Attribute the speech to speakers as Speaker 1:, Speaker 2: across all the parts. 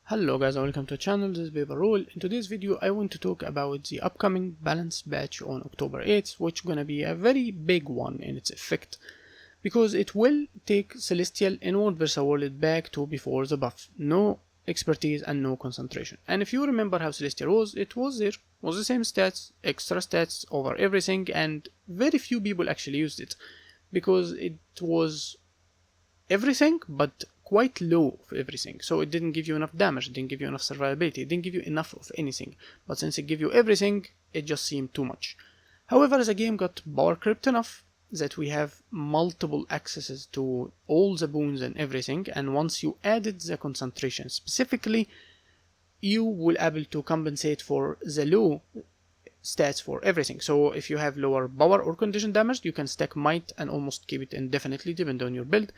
Speaker 1: Hello guys and welcome to the channel. This is WvW. In today's video I want to talk about the upcoming balance patch on October 8th, which is gonna be a very big one in its effect, because it will take Celestial Inward versus World back to before the buff. No expertise and no concentration. And if you remember how Celestial was, it was the same stats, extra stats over everything, and very few people actually used it because it was everything but quite low for everything. So it didn't give you enough damage, it didn't give you enough survivability, it didn't give you enough of anything. But since it gave you everything, it just seemed too much. However, the game got power crept enough that we have multiple accesses to all the boons and everything, and once you added the concentration specifically, you will able to compensate for the low stats for everything. So if you have lower power or condition damage, you can stack might and almost keep it indefinitely depending on your build.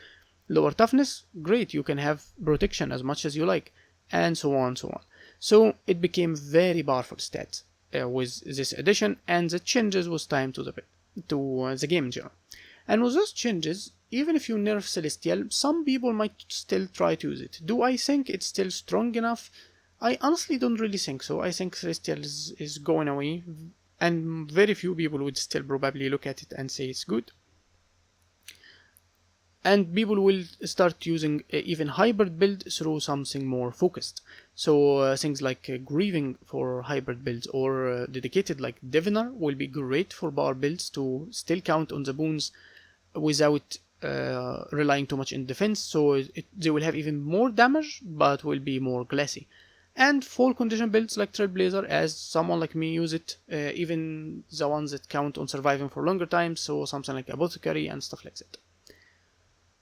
Speaker 1: Lower toughness, great, you can have protection as much as you like, and so on and so on. So it became very powerful stat with this addition, and the changes was time to the game in general. And with those changes, even if you nerf Celestial, some people might still try to use it. Do I think it's still strong enough? I honestly don't really think so. I think Celestial is going away, and very few people would still probably look at it and say it's good. And people will start using even hybrid build through something more focused. So things like grieving for hybrid builds or dedicated like Diviner will be great for power builds to still count on the boons without relying too much in defense. So they will have even more damage but will be more glassy. And full condition builds like Trailblazer, as someone like me use it, even the ones that count on surviving for longer times, so something like Apothecary and stuff like that.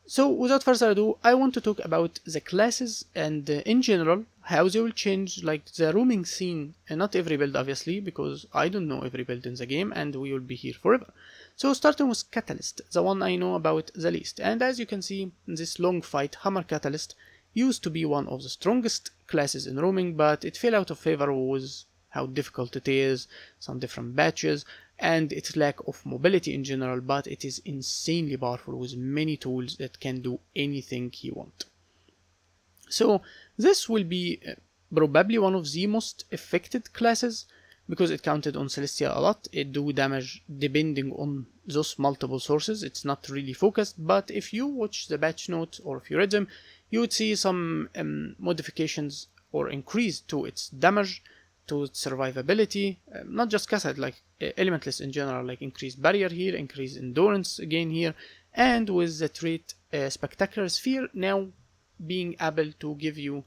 Speaker 1: So without further ado, I want to talk about the classes and in general how they will change like the roaming scene, and not every build obviously, because I don't know every build in the game and we will be here forever. So starting with Catalyst, the one I know about the least, and as you can see in this long fight, Hammer Catalyst used to be one of the strongest classes in roaming, but it fell out of favor with how difficult it is, some different batches, and its lack of mobility in general, but it is insanely powerful with many tools that can do anything you want. So this will be probably one of the most affected classes because it counted on Celestial a lot. It do damage depending on those multiple sources. It's not really focused, but if you watch the patch notes or if you read them, you would see some modifications or increase to its damage, to its survivability, not just Cassette, like Elementless in general, like increased barrier here, increased endurance again here, and with the trait Spectacular Sphere now being able to give you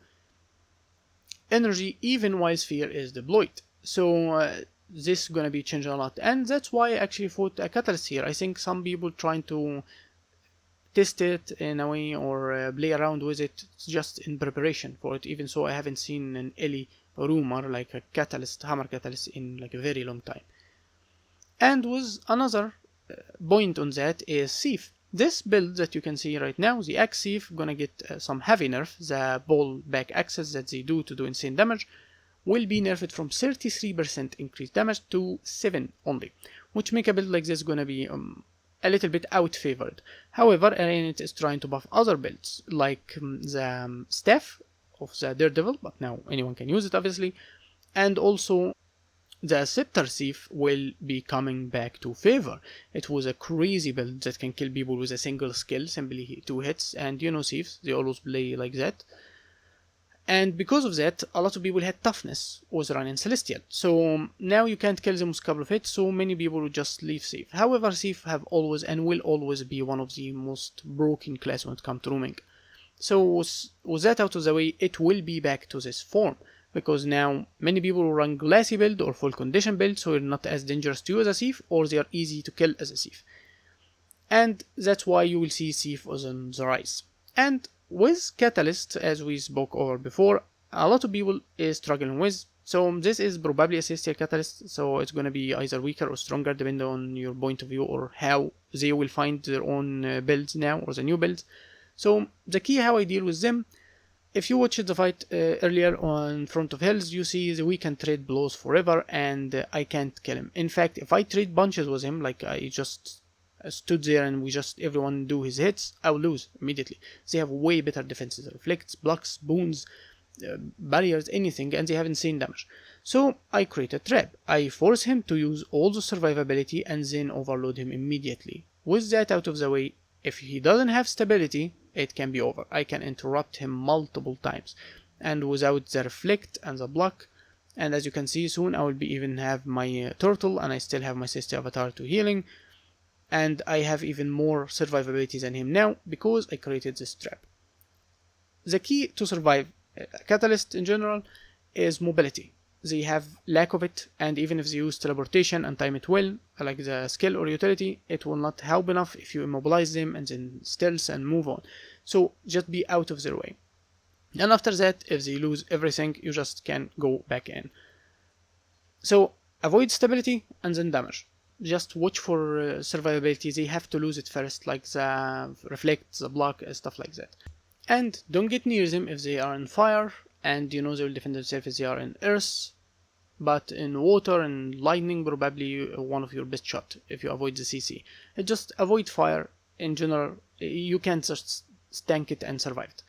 Speaker 1: energy even while Sphere is deployed. So this is gonna be changing a lot, and that's why I actually thought a Catalyst here. I think some people trying to test it in a way or play around with it just in preparation for it, even so I haven't seen an Ellie rumor like a Catalyst, Hammer Catalyst in like a very long time. And with another point on that is Thief. This build that you can see right now, the Axe Thief, gonna get some heavy nerf. The ball back axes that they do to do insane damage will be nerfed from 33% increased damage to 7 only, which make a build like this gonna be a little bit out-favored. However, Aranit is trying to buff other builds like the Staff of the Daredevil, but now anyone can use it obviously, and also the Scepter Thief will be coming back to favor. It was a crazy build that can kill people with a single skill, simply 2 hits, and you know Thieves, they always play like that. And because of that, a lot of people had toughness was running Celestial. So now you can't kill them with a couple of hits, so many people would just leave Thief. However, Thief have always and will always be one of the most broken class when it comes to roaming. So with that out of the way, it will be back to this form, because now many people will run Glassy build or full condition build, so you're not as dangerous to you as a Thief, or they are easy to kill as a Thief. And that's why you will see Thief was on the rise. And with Catalyst, as we spoke over before, a lot of people is struggling with. So this is probably a Celestial Catalyst, so it's gonna be either weaker or stronger depending on your point of view or how they will find their own builds now or the new builds. So the key how I deal with them, if you watched the fight earlier on Front of Hells, you see that we can trade blows forever and I can't kill him. In fact, if I trade bunches with him, like I just stood there and we just everyone do his hits, I will lose immediately. They have way better defenses, reflects, blocks, boons, barriers, anything, and they have insane damage. So I create a trap. I force him to use all the survivability and then overload him immediately. With that out of the way, if he doesn't have stability, it can be over. I can interrupt him multiple times, and without the reflect and the block. And as you can see, soon I will be even have my turtle, and I still have my sister avatar to healing, and I have even more survivability than him now because I created this trap. The key to survive Catalyst in general is mobility. They have lack of it, and even if they use teleportation and time it well, like the skill or utility, it will not help enough if you immobilize them and then stealth and move on. So just be out of their way. And after that, if they lose everything, you just can go back in. So avoid stability and then damage. Just watch for survivability. They have to lose it first, like the reflect, the block, stuff like that. And don't get near them if they are in fire, and you know they will defend themselves if they are in earth, but in water and lightning probably one of your best shot if you avoid the CC. Just avoid fire in general. You can just tank it and survive it.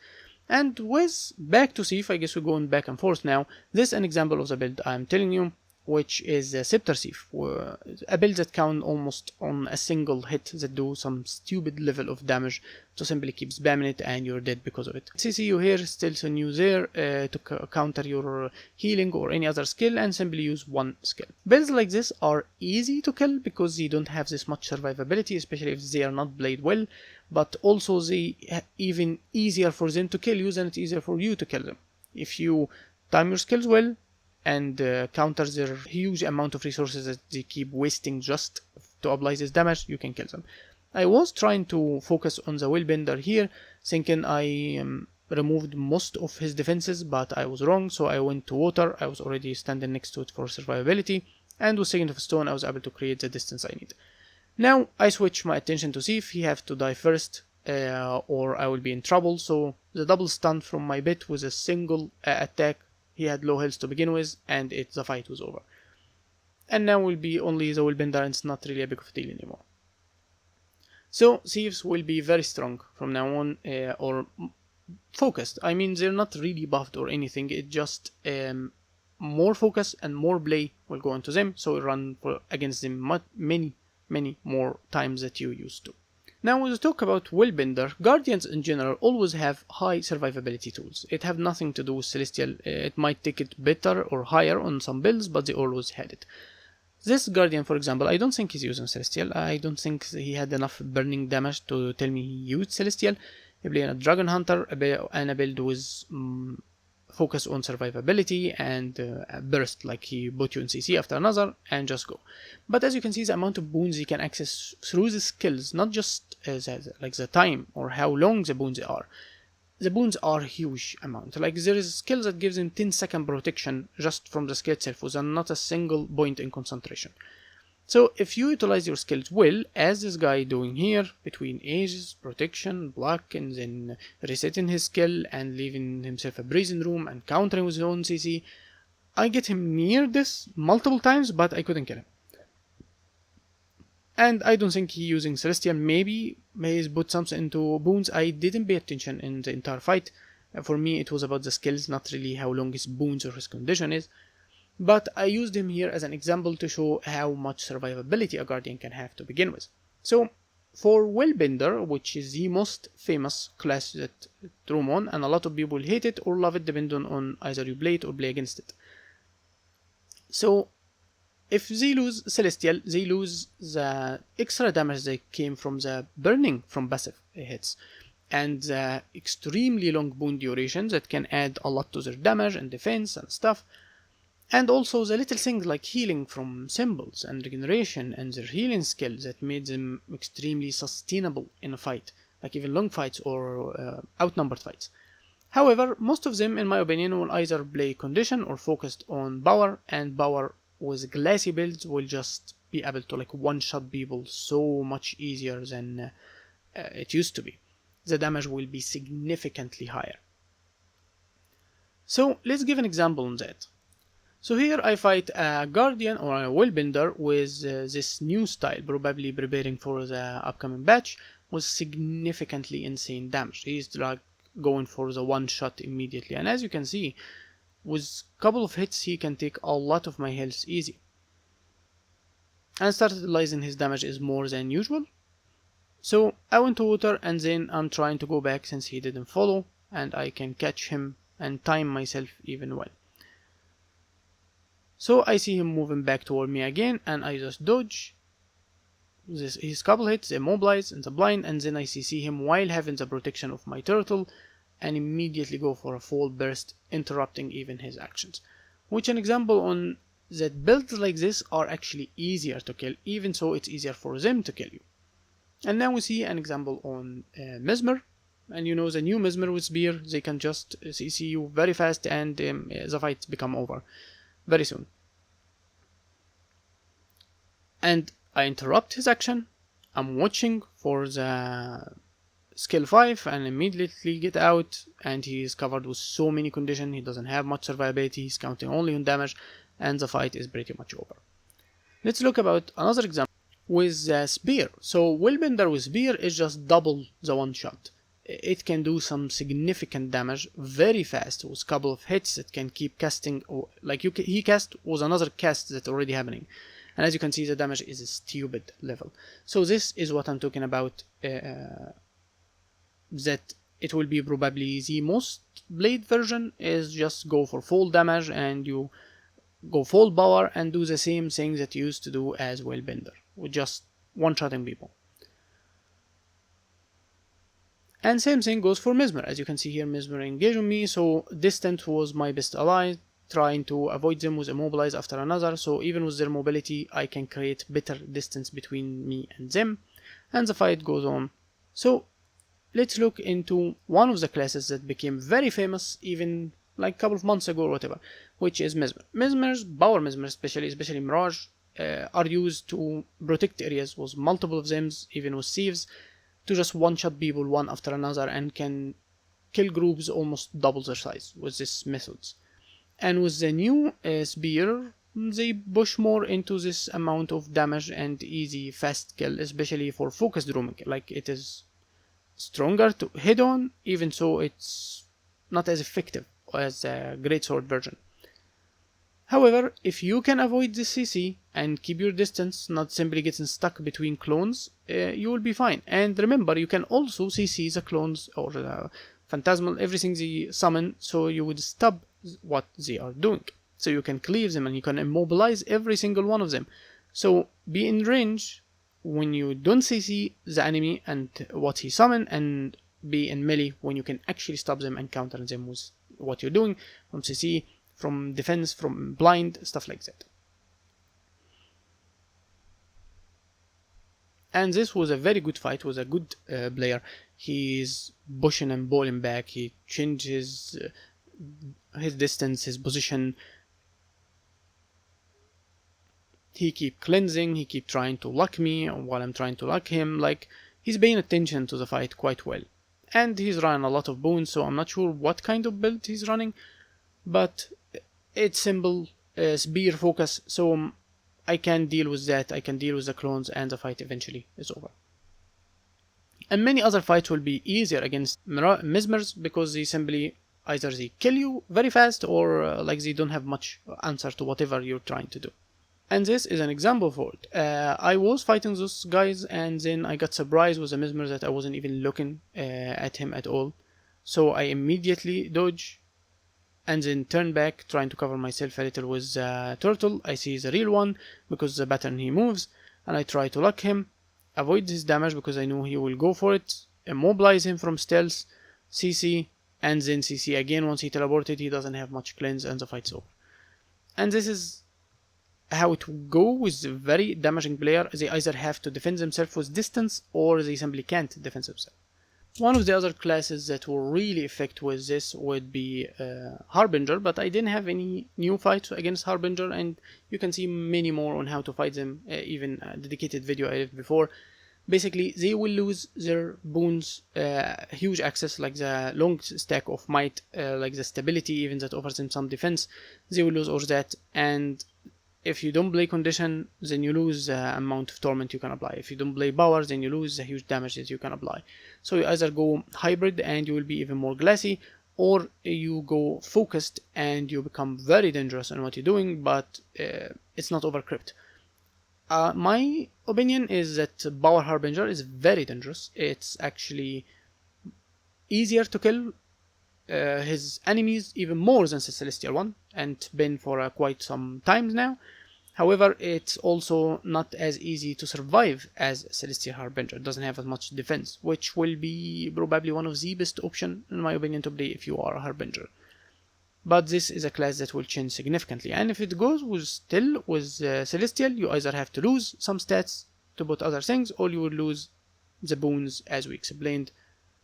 Speaker 1: And with back to Thief, I guess we're going back and forth now. This is an example of the build I'm telling you, which is a Scepter Thief, a build that count almost on a single hit that do some stupid level of damage to simply keep spamming it and you're dead because of it. CC you here, still send you there to counter your healing or any other skill and simply use one skill. Builds like this are easy to kill because they don't have this much survivability, especially if they are not played well, but also they even easier for them to kill you than it's easier for you to kill them. If you time your skills well, and counter their huge amount of resources that they keep wasting just to apply this damage, you can kill them. I was trying to focus on the Willbender here, thinking I removed most of his defenses, but I was wrong, so I went to water. I was already standing next to it for survivability, and with Second of Stone I was able to create the distance I need. Now I switch my attention to Thief. He have to die first, or I will be in trouble, so the double stun from my bit with a single attack. He had low health to begin with, and the fight was over. And now will be only the Willbender, and it's not really a big of a deal anymore. So Thieves will be very strong from now on, or focused. I mean, they're not really buffed or anything. It just more focus and more play will go into them, so run against them many more times that you used to. Now when we talk about Willbender, Guardians in general always have high survivability tools. It have nothing to do with Celestial. It might take it better or higher on some builds, but they always had it. This Guardian, for example, I don't think he's using Celestial. I don't think he had enough burning damage to tell me he used Celestial. He played a Dragon Hunter and a build with focus on survivability and burst, like he put you in CC after another and just go. But as you can see, the amount of boons he can access through the skills, not just like the time or how long the boons are. The boons are huge amount. Like there is a skill that gives him 10-second protection just from the skill itself, with not a single point in concentration. So if you utilize your skills well, as this guy doing here, between ages, protection, block, and then resetting his skill and leaving himself a breathing room and countering with his own CC, I get him near this multiple times, but I couldn't kill him. And I don't think he using Celestial. Maybe he's put something into boons. I didn't pay attention in the entire fight. For me, it was about the skills, not really how long his boons or his condition is. But I used him here as an example to show how much survivability a Guardian can have to begin with. So, for Willbender, which is the most famous class that Druid, and a lot of people hate it or love it depending on either you play it or play against it. So, if they lose Celestial, they lose the extra damage that came from the burning from passive hits, and the extremely long boon duration that can add a lot to their damage and defense and stuff. And also the little things like healing from symbols and regeneration and their healing skills that made them extremely sustainable in a fight, like even long fights or outnumbered fights. However, most of them, in my opinion, will either play condition or focused on power, and power with glassy builds will just be able to like one-shot people so much easier than it used to be. The damage will be significantly higher. So let's give an example on that. So here I fight a Guardian or a Willbender with this new style, probably preparing for the upcoming patch, with significantly insane damage. He's like going for the one shot immediately, and as you can see, with a couple of hits he can take a lot of my health easy. And started realizing his damage is more than usual. So I went to water, and then I'm trying to go back since he didn't follow, and I can catch him and time myself even well. So I see him moving back toward me again, and I just dodge his couple hits, immobilize in the blind, and then I CC him while having the protection of my turtle, and immediately go for a full burst, interrupting even his actions. Which an example on that builds like this are actually easier to kill, even so it's easier for them to kill you. And now we see an example on Mesmer, and you know the new Mesmer with Spear, they can just CC you very fast, and the fight become over very soon. And I interrupt his action, I'm watching for the skill 5 and immediately get out, and he is covered with so many conditions, he doesn't have much survivability, he's counting only on damage, and the fight is pretty much over. Let's look about another example with the Spear. So Willbender with Spear is just double the one shot. It can do some significant damage very fast with a couple of hits. It can keep casting, like he cast was another cast that's already happening, and as you can see the damage is a stupid level. So this is what I'm talking about, that it will be probably the most played version, is just go for full damage and you go full power and do the same thing that you used to do as Willbender, with just one-shotting people. And same thing goes for Mesmer. As you can see here, Mesmer engaged on me, so distant was my best ally, trying to avoid them with immobilize after another, so even with their mobility I can create better distance between me and them, and the fight goes on. So let's look into one of the classes that became very famous even like a couple of months ago or whatever, which is Mesmer. Mesmer's power Mesmer, especially Mirage, are used to protect areas with multiple of them, even with thieves, to just one-shot people one after another, and can kill groups almost double their size with these methods. And with the new Spear, they push more into this amount of damage and easy fast kill, especially for focused roaming. Like, it is stronger to hit on, even so it's not as effective as a greatsword version. However, if you can avoid the CC and keep your distance, not simply getting stuck between clones, you will be fine. And remember, you can also CC the clones or the phantasmal, everything they summon, so you would stop what they are doing. So you can cleave them and you can immobilize every single one of them. So be in range when you don't CC the enemy and what he summoned, and be in melee when you can actually stop them and counter them with what you're doing from CC, from defense, from blind, stuff like that. And this was a very good fight, was a good player. He's pushing and bowling back, he changes his distance, his position, he keep cleansing, he keep trying to lock me while I'm trying to lock him. Like, he's paying attention to the fight quite well. And he's running a lot of boons, so I'm not sure what kind of build he's running, but it's simple Spear focus, so I can deal with that, I can deal with the clones, and the fight eventually is over. And many other fights will be easier against Mesmers, because they simply either they kill you very fast, or like they don't have much answer to whatever you're trying to do. And this is an example for it. I was fighting those guys, and then I got surprised with a Mesmer that I wasn't even looking at him at all. So I immediately dodge, and then turn back, trying to cover myself a little with the turtle. I see the real one, because the pattern he moves, and I try to lock him, avoid his damage because I know he will go for it, immobilize him from stealth, CC, and then CC again. Once he teleported, he doesn't have much cleanse, and the fight's over. And this is how it will go with a very damaging player. They either have to defend themselves with distance, or they simply can't defend themselves. One of the other classes that will really affect with this would be Harbinger, but I didn't have any new fights against Harbinger, and you can see many more on how to fight them, even a dedicated video I did before. basically they will lose their boons, huge access like the long stack of might, like the stability even that offers them some defense. They will lose all that, and if you don't play condition, then you lose the amount of torment you can apply. If you don't play power, then you lose the huge damage that you can apply. So you either go hybrid and you will be even more glassy, or you go focused and you become very dangerous in what you're doing, but it's not overcrypt. My opinion is that Power Harbinger is very dangerous. It's actually easier to kill his enemies even more than the Celestial one, and been for quite some time now. However, it's also not as easy to survive as Celestial Harbinger. It doesn't have as much defense, which will be probably one of the best options, in my opinion, to play if you are a Harbinger. But this is a class that will change significantly, and if it goes with Celestial, you either have to lose some stats to put other things, or you will lose the boons as we explained.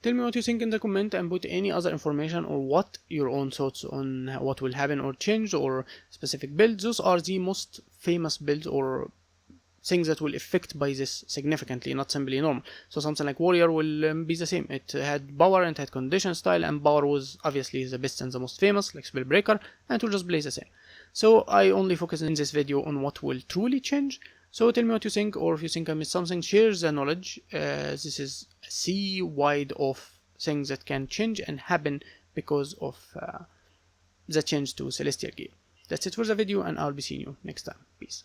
Speaker 1: Tell me what you think in the comment, and put any other information or what your own thoughts on what will happen or change or specific builds. Those are the most famous builds or things that will affect by this significantly, not simply normal. So something like Warrior will be the same. It had power and it had condition style, and power was obviously the best and the most famous, like Spellbreaker, and it will just play the same. So I only focus in this video on what will truly change. So tell me what you think, or if you think I missed something, share the knowledge. This is a sea wide of things that can change and happen because of the change to Celestial gear. That's it for the video, and I'll be seeing you next time. Peace.